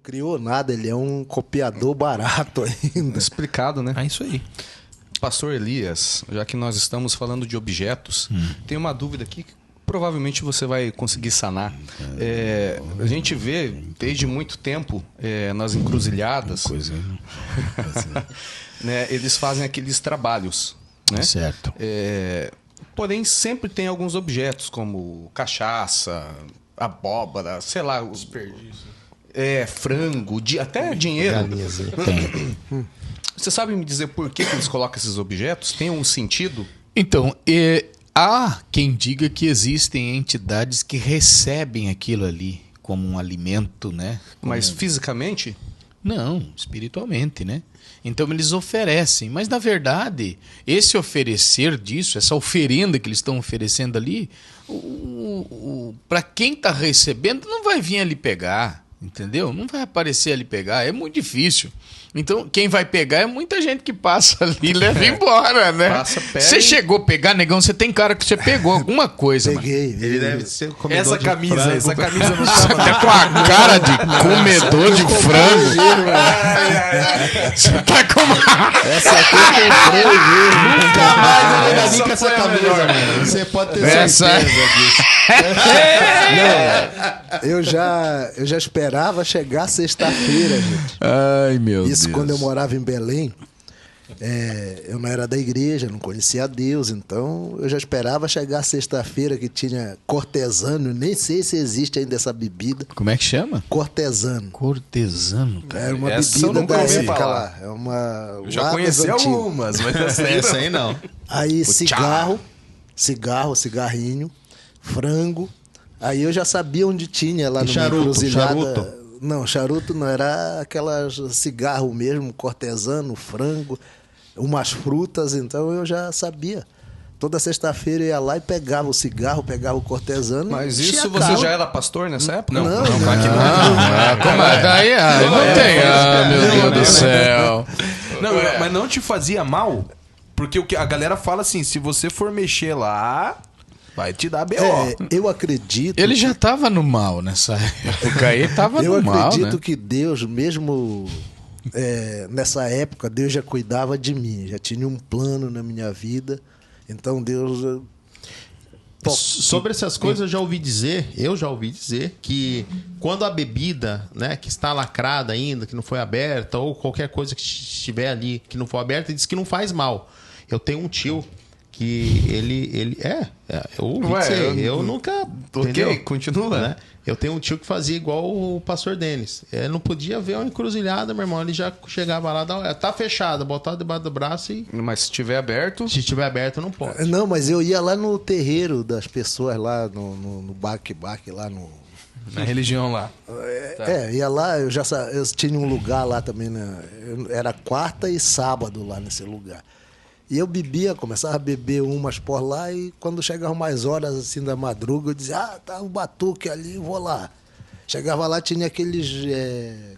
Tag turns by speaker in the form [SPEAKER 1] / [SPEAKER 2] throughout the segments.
[SPEAKER 1] criou nada, ele é um copiador barato ainda.
[SPEAKER 2] Explicado, né?
[SPEAKER 3] É isso aí.
[SPEAKER 2] Pastor Elias, já que nós estamos falando de objetos, tem uma dúvida aqui que provavelmente você vai conseguir sanar. A gente vê desde muito tempo nas encruzilhadas, né, eles fazem aqueles trabalhos, né?
[SPEAKER 3] Certo.
[SPEAKER 2] Porém, sempre tem alguns objetos, como cachaça, abóbora, sei lá, os frango, até dinheiro.
[SPEAKER 3] Tem.
[SPEAKER 2] Você sabe me dizer por que eles colocam esses objetos? Tem um sentido?
[SPEAKER 3] Então, há quem diga que existem entidades que recebem aquilo ali como um alimento, né?
[SPEAKER 2] Mas fisicamente?
[SPEAKER 3] Não, espiritualmente, né? Então eles oferecem, mas na verdade, esse oferecer disso, essa oferenda que eles estão oferecendo ali, para quem está recebendo não vai vir ali pegar, entendeu? Não vai aparecer ali pegar, é muito difícil. Então, quem vai pegar é muita gente que passa ali e leva embora, né?
[SPEAKER 2] Passa, pega
[SPEAKER 3] você chegou a pegar, negão, você tem cara que você pegou alguma coisa.
[SPEAKER 1] Peguei.
[SPEAKER 4] Ele deve ser comedor
[SPEAKER 5] Essa
[SPEAKER 4] de
[SPEAKER 5] camisa
[SPEAKER 4] frango.
[SPEAKER 5] não tava.
[SPEAKER 3] Tá com a cara de comedor de frango. Você tá com uma...
[SPEAKER 1] Essa aqui eu comprei mesmo.
[SPEAKER 4] Nunca mais ele vai vir com
[SPEAKER 5] Essa
[SPEAKER 4] essa
[SPEAKER 5] foi a
[SPEAKER 4] camisa,
[SPEAKER 5] melhor.
[SPEAKER 4] mano. Você pode ter
[SPEAKER 3] Essa-
[SPEAKER 4] certeza disso.
[SPEAKER 1] Não, eu já esperava chegar sexta-feira, gente.
[SPEAKER 3] Ai, meu Deus.
[SPEAKER 1] Isso quando eu morava em Belém. Eu não era da igreja, não conhecia a Deus, então eu já esperava chegar sexta-feira que tinha cortesano, nem sei se existe ainda essa bebida.
[SPEAKER 3] Como é que chama?
[SPEAKER 1] Cortesano.
[SPEAKER 3] Cortesano, cara.
[SPEAKER 1] Era uma
[SPEAKER 2] Essa eu
[SPEAKER 1] bebida
[SPEAKER 2] nunca
[SPEAKER 1] da
[SPEAKER 2] ouvi
[SPEAKER 1] época
[SPEAKER 2] falar.
[SPEAKER 1] lá. É uma.
[SPEAKER 5] Eu já
[SPEAKER 1] lá
[SPEAKER 5] conheci
[SPEAKER 1] das antigas.
[SPEAKER 5] algumas, mas essa aí
[SPEAKER 4] Essa aí não.
[SPEAKER 1] Aí cigarrinho, frango. Aí eu já sabia onde tinha lá
[SPEAKER 4] E
[SPEAKER 1] no
[SPEAKER 4] charuto,
[SPEAKER 1] Encruzilhada.
[SPEAKER 4] charuto?
[SPEAKER 1] Não, charuto não, era aquelas cigarro mesmo, cortesano, frango, umas frutas, então eu já sabia. Toda sexta-feira eu ia lá e pegava o cigarro, pegava o cortesano.
[SPEAKER 2] Mas
[SPEAKER 1] e enchia
[SPEAKER 2] isso
[SPEAKER 1] a
[SPEAKER 2] você
[SPEAKER 1] cara.
[SPEAKER 2] já era pastor nessa época?
[SPEAKER 1] Não, não.
[SPEAKER 3] Como é? Daí, não tem. Ah, meu Deus do céu.
[SPEAKER 5] Não, mas não te fazia mal? Porque o que a galera fala assim, se você for mexer lá, vai te dar B.O.
[SPEAKER 1] Eu acredito.
[SPEAKER 3] Ele já estava no mal nessa época. Ele estava
[SPEAKER 1] Eu
[SPEAKER 3] no mal,
[SPEAKER 1] acredito
[SPEAKER 3] né?
[SPEAKER 1] que Deus, mesmo nessa época, Deus já cuidava de mim, já tinha um plano na minha vida. Então Deus.
[SPEAKER 4] Sobre essas coisas eu já ouvi dizer que quando a bebida, né, que está lacrada ainda, que não foi aberta, ou qualquer coisa que estiver ali que não for aberta, diz que não faz mal. Eu tenho um tio que eu ouvi dizer, eu nunca,
[SPEAKER 2] Ok,
[SPEAKER 4] entendeu?
[SPEAKER 2] continua.
[SPEAKER 4] Né? Eu tenho um tio que fazia igual o pastor Denis. Ele não podia ver uma encruzilhada, meu irmão. Ele já chegava lá, tá fechada, botava debaixo do braço e
[SPEAKER 2] Mas se estiver aberto...
[SPEAKER 4] se estiver aberto não pode.
[SPEAKER 1] Não, mas eu ia lá no terreiro das pessoas, lá no baque lá no.
[SPEAKER 5] Na religião lá.
[SPEAKER 1] Ia lá, eu tinha um lugar lá também, né? Era quarta e sábado lá nesse lugar. E eu bebia, começava a beber umas por lá e quando chegavam mais horas assim da madruga, eu dizia, tá um batuque ali, eu vou lá. Chegava lá, tinha aqueles,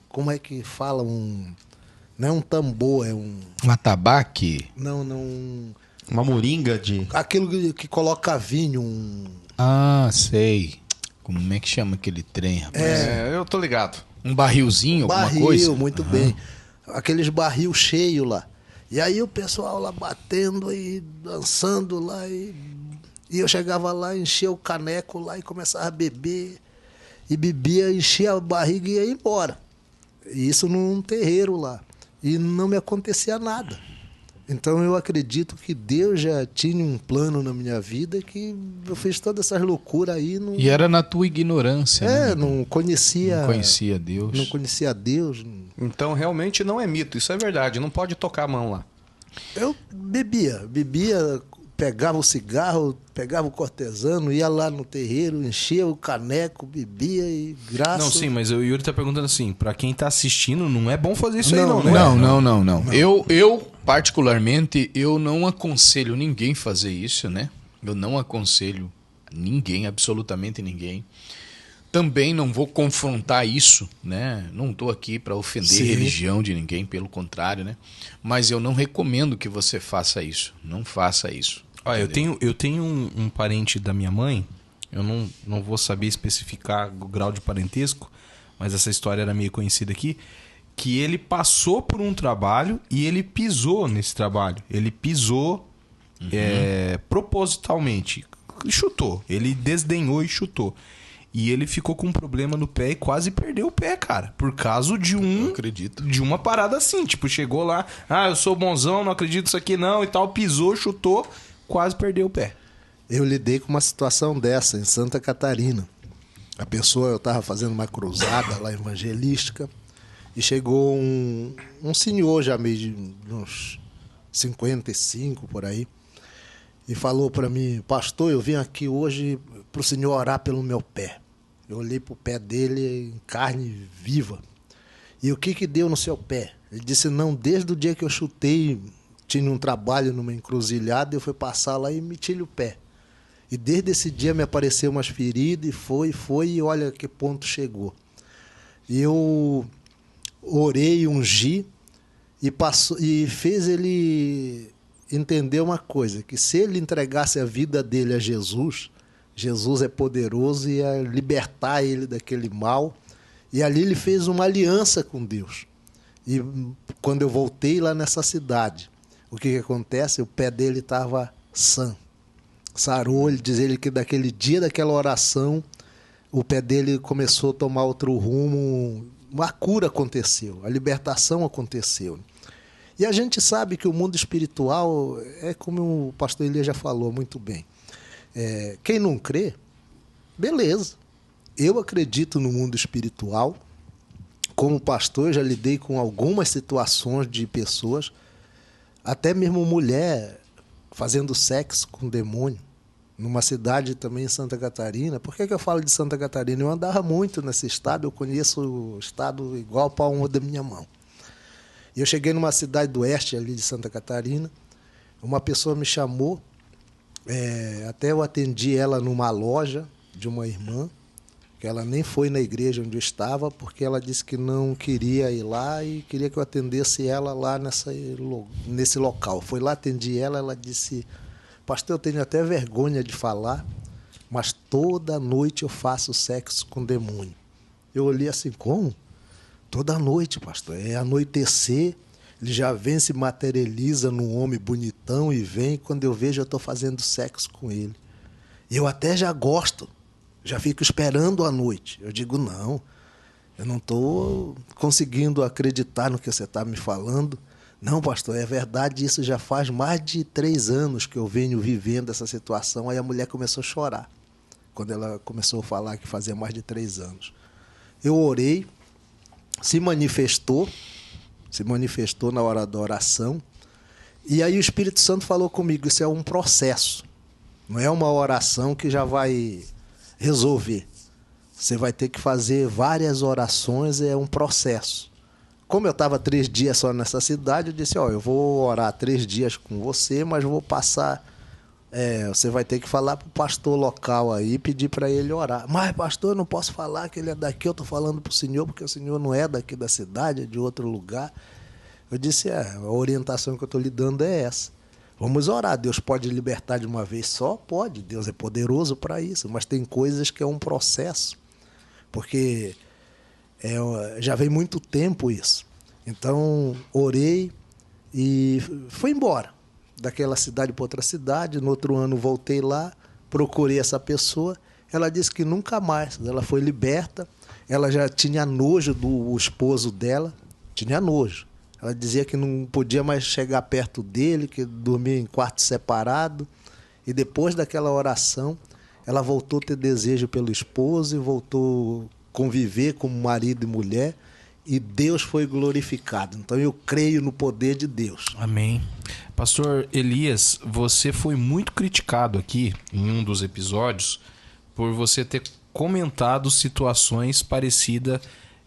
[SPEAKER 1] como é que fala, não é um tambor, é um...
[SPEAKER 3] Um atabaque?
[SPEAKER 1] Não,
[SPEAKER 4] Uma moringa de...
[SPEAKER 1] aquilo que coloca vinho,
[SPEAKER 3] Ah, sei. Como é que chama aquele trem, rapaz?
[SPEAKER 2] eu tô ligado.
[SPEAKER 3] Um barrilzinho, alguma
[SPEAKER 1] barril,
[SPEAKER 3] coisa?
[SPEAKER 1] muito bem. Aqueles barril cheio lá. E aí o pessoal lá batendo e dançando lá. E eu chegava lá, enchia o caneco lá e começava a beber. E bebia, enchia a barriga e ia embora. E isso num terreiro lá. E não me acontecia nada. Então eu acredito que Deus já tinha um plano na minha vida que eu fiz todas essas loucuras aí.
[SPEAKER 3] E era na tua ignorância, né?
[SPEAKER 1] Não conhecia.
[SPEAKER 3] Não conhecia Deus.
[SPEAKER 1] Não conhecia Deus.
[SPEAKER 2] Então realmente não é mito, isso é verdade. Não pode tocar a mão lá.
[SPEAKER 1] Eu bebia, pegava o cigarro, pegava o cortesano, ia lá no terreiro, enchia o caneco, bebia e graças...
[SPEAKER 5] Não, sim, mas o Yuri tá perguntando assim, pra quem tá assistindo, não é bom fazer isso aí
[SPEAKER 1] Não,
[SPEAKER 5] não.
[SPEAKER 3] Não. Eu, particularmente, eu não aconselho ninguém fazer isso, né? Eu não aconselho ninguém, absolutamente ninguém. Também não vou confrontar isso, né? Não estou aqui para ofender religião de ninguém, pelo contrário, né? Mas eu não recomendo que você faça isso. Não faça isso.
[SPEAKER 5] Olha, eu tenho um parente da minha mãe, eu não vou saber especificar o grau de parentesco, mas essa história era meio conhecida aqui, que ele passou por um trabalho e ele pisou nesse trabalho. Ele pisou propositalmente. Chutou. Ele desdenhou e chutou. E ele ficou com um problema no pé e quase perdeu o pé, cara. Por causa de de uma parada assim. Tipo, chegou lá, eu sou bonzão, não acredito nisso aqui não e tal. Pisou, chutou, quase perdeu o pé.
[SPEAKER 1] Eu lidei com uma situação dessa em Santa Catarina. Eu estava fazendo uma cruzada lá evangelística e chegou um senhor já meio de uns 55 por aí e falou para mim: pastor, eu vim aqui hoje para o senhor orar pelo meu pé. Eu olhei para o pé dele em carne viva. E o que deu no seu pé? Ele disse: não, desde o dia que eu chutei, tinha um trabalho numa encruzilhada, eu fui passar lá e meti-lhe o pé. E desde esse dia me apareceu umas feridas e foi, e olha que ponto chegou. E eu orei, ungi e fez ele entender uma coisa, que se ele entregasse a vida dele a Jesus, Jesus é poderoso e ia libertar ele daquele mal. E ali ele fez uma aliança com Deus. E quando eu voltei lá nessa cidade, o que acontece? O pé dele estava sã. Sarou, ele diz ele que daquele dia daquela oração, o pé dele começou a tomar outro rumo, uma cura aconteceu, a libertação aconteceu. E a gente sabe que o mundo espiritual é como o pastor Elias já falou muito bem. Quem não crê, beleza. Eu acredito no mundo espiritual. Como pastor, eu já lidei com algumas situações de pessoas, até mesmo mulher fazendo sexo com demônio, numa cidade também em Santa Catarina. Por que eu falo de Santa Catarina? Eu andava muito nesse estado, eu conheço o estado igual a palma da minha mão. E eu cheguei numa cidade do oeste ali de Santa Catarina, uma pessoa me chamou, até eu atendi ela numa loja de uma irmã, que ela nem foi na igreja onde eu estava, porque ela disse que não queria ir lá e queria que eu atendesse ela lá nesse local. Foi lá, atendi ela, ela disse: pastor, eu tenho até vergonha de falar, mas toda noite eu faço sexo com demônio. Eu olhei assim: como? Toda noite, pastor. É anoitecer, ele já vem, se materializa num homem bonitão e vem, quando eu vejo eu estou fazendo sexo com ele. Eu até já gosto, já fico esperando a noite. Eu digo: não, eu não estou conseguindo acreditar no que você está me falando. Não, pastor, é verdade, isso já faz mais de 3 anos que eu venho vivendo essa situação. Aí a mulher começou a chorar, quando ela começou a falar que fazia mais de 3 anos. Eu orei, se manifestou na hora da oração, e aí o Espírito Santo falou comigo: isso é um processo, não é uma oração que já vai resolver. Você vai ter que fazer várias orações, é um processo. Como eu estava 3 dias só nessa cidade, eu disse: eu vou orar 3 dias com você, mas vou passar... você vai ter que falar para o pastor local aí, pedir para ele orar. Mas, pastor, eu não posso falar que ele é daqui, eu estou falando para o senhor, porque o senhor não é daqui da cidade, é de outro lugar. Eu disse: a orientação que eu estou lhe dando é essa. Vamos orar. Deus pode libertar de uma vez só? Pode. Deus é poderoso para isso. Mas tem coisas que é um processo. Porque já vem muito tempo isso. Então, orei e fui embora daquela cidade para outra cidade. No outro ano voltei lá, procurei essa pessoa. Ela disse que nunca mais. Ela foi liberta. Ela já tinha nojo do esposo dela. Tinha nojo. Ela dizia que não podia mais chegar perto dele, que dormia em quarto separado. E depois daquela oração, ela voltou a ter desejo pelo esposo e voltou a conviver como marido e mulher. E Deus foi glorificado. Então eu creio no poder de Deus.
[SPEAKER 5] Amém. Pastor Elias, você foi muito criticado aqui em um dos episódios por você ter comentado situações parecidas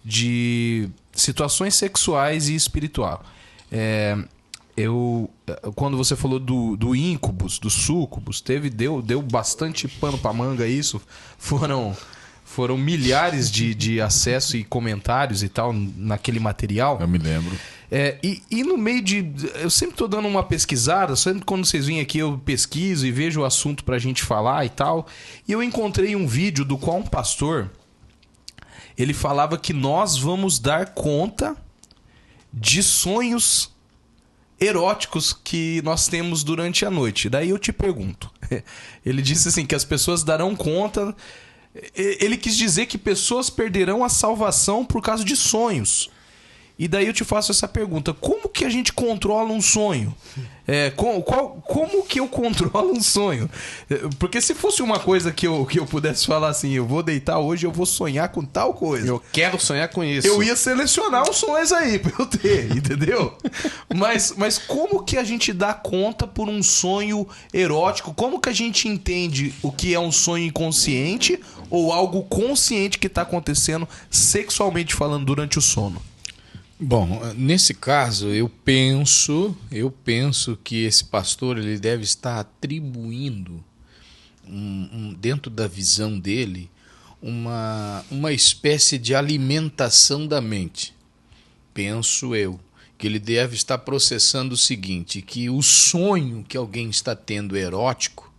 [SPEAKER 5] de situações sexuais e espiritual. Quando você falou do íncubus, do súcubus, deu bastante pano para manga isso. Foram milhares de acessos e comentários e tal naquele material.
[SPEAKER 6] Eu me lembro.
[SPEAKER 5] E no meio eu sempre tô dando uma pesquisada, sempre quando vocês vêm aqui eu pesquiso e vejo o assunto pra gente falar e tal. E eu encontrei um vídeo do qual um pastor, ele falava que nós vamos dar conta de sonhos eróticos que nós temos durante a noite. Daí eu te pergunto. Ele disse assim que as pessoas darão conta. Ele quis dizer que pessoas perderão a salvação por causa de sonhos. E daí eu te faço essa pergunta: como que a gente controla um sonho? Como que eu controlo um sonho? Porque se fosse uma coisa que eu pudesse falar assim, eu vou deitar hoje, eu vou sonhar com tal coisa.
[SPEAKER 2] Eu quero sonhar com isso.
[SPEAKER 5] Eu ia selecionar os sonhos aí pra eu ter, entendeu? Mas como que a gente dá conta por um sonho erótico? Como que a gente entende o que é um sonho inconsciente ou algo consciente que tá acontecendo sexualmente falando durante o sono?
[SPEAKER 3] Bom, nesse caso, eu penso que esse pastor ele deve estar atribuindo, dentro da visão dele, uma espécie de alimentação da mente. Penso eu que ele deve estar processando o seguinte, que o sonho que alguém está tendo erótico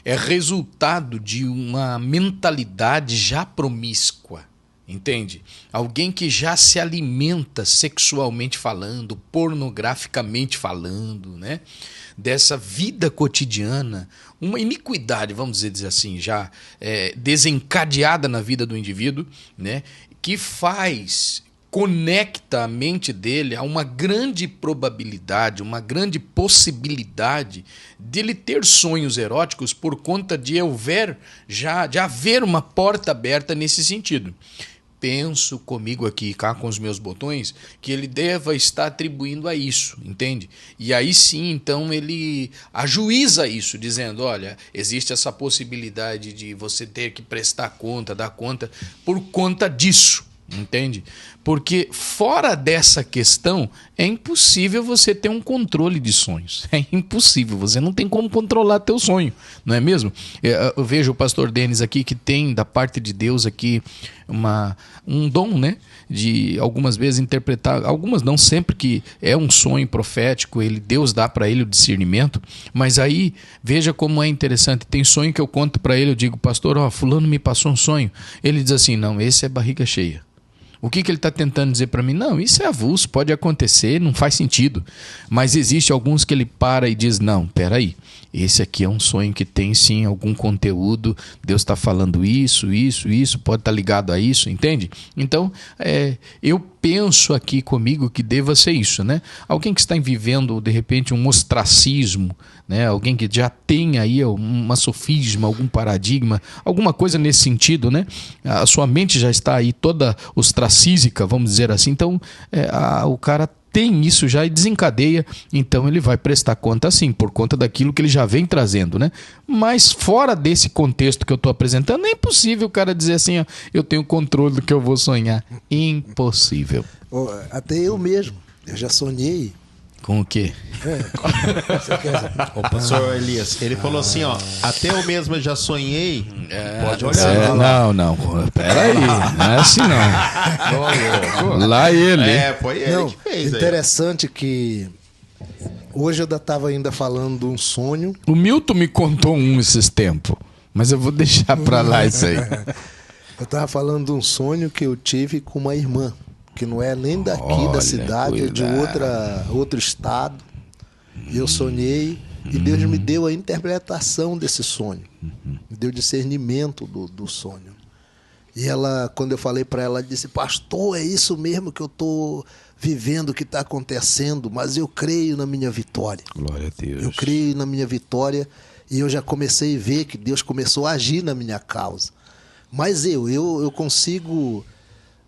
[SPEAKER 3] é resultado de uma mentalidade já promíscua. Entende? Alguém que já se alimenta sexualmente falando, pornograficamente falando, né? Dessa vida cotidiana, uma iniquidade, vamos dizer assim, já desencadeada na vida do indivíduo, né? Que conecta a mente dele a uma grande probabilidade, uma grande possibilidade de ele ter sonhos eróticos por conta de haver uma porta aberta nesse sentido. Penso comigo aqui, cá com os meus botões, que ele deva estar atribuindo a isso, entende? E aí sim, então, ele ajuiza isso, dizendo, olha, existe essa possibilidade de você ter que prestar conta, dar conta, por conta disso, entende? Porque fora dessa questão, é impossível você ter um controle de sonhos. É impossível, você não tem como controlar teu sonho, não é mesmo? Eu vejo o pastor Denis aqui que tem da parte de Deus aqui um dom, né? De algumas vezes interpretar, algumas não, sempre que é um sonho profético, Deus dá para ele o discernimento, mas aí veja como é interessante, tem sonho que eu conto para ele, eu digo, pastor, fulano me passou um sonho, ele diz assim, não, esse é barriga cheia. O que ele está tentando dizer para mim? Não, isso é avulso, pode acontecer, não faz sentido. Mas existe alguns que ele para e diz, não, peraí, esse aqui é um sonho que tem sim algum conteúdo, Deus está falando isso, pode estar ligado a isso, entende? Então, eu penso aqui comigo que deva ser isso, né? Alguém que está vivendo, de repente, um ostracismo, né? Alguém que já tem aí uma sofisma, algum paradigma, alguma coisa nesse sentido, né? A sua mente já está aí toda ostracísica, vamos dizer assim, então o cara tem isso já e desencadeia, então ele vai prestar conta sim, por conta daquilo que ele já vem trazendo, né? Mas fora desse contexto que eu estou apresentando, é impossível o cara dizer assim, eu tenho controle do que eu vou sonhar. Impossível.
[SPEAKER 1] Até eu mesmo, eu já sonhei.
[SPEAKER 3] Com o quê?
[SPEAKER 4] O pastor Elias, ele falou assim, até eu mesmo já sonhei. Pode olhar.
[SPEAKER 3] Não, peraí, não é assim não. Lá ele.
[SPEAKER 4] Foi ele que fez.
[SPEAKER 1] Interessante que hoje eu estava ainda falando de um sonho.
[SPEAKER 3] O Milton me contou esses tempos, mas eu vou deixar para lá isso aí.
[SPEAKER 1] Eu estava falando de um sonho que eu tive com uma irmã, que não é nem daqui da cidade, é de outro estado. E eu sonhei e Deus me deu a interpretação desse sonho. Me deu discernimento do sonho. E ela, quando eu falei para ela, ela disse, pastor, é isso mesmo que eu estou vivendo, que está acontecendo, mas eu creio na minha vitória.
[SPEAKER 3] Glória a Deus.
[SPEAKER 1] Eu creio na minha vitória e eu já comecei a ver que Deus começou a agir na minha causa. Mas eu consigo...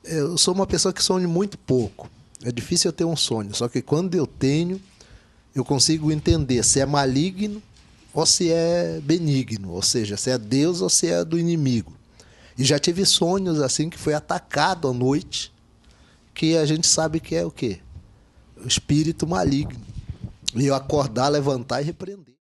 [SPEAKER 1] Eu sou uma pessoa que sonha muito pouco. É difícil eu ter um sonho. Só que quando eu tenho, eu consigo entender se é maligno ou se é benigno. Ou seja, se é Deus ou se é do inimigo. E já tive sonhos assim que foi atacado à noite, que a gente sabe que é o quê? O espírito maligno. E eu acordar, levantar e repreender.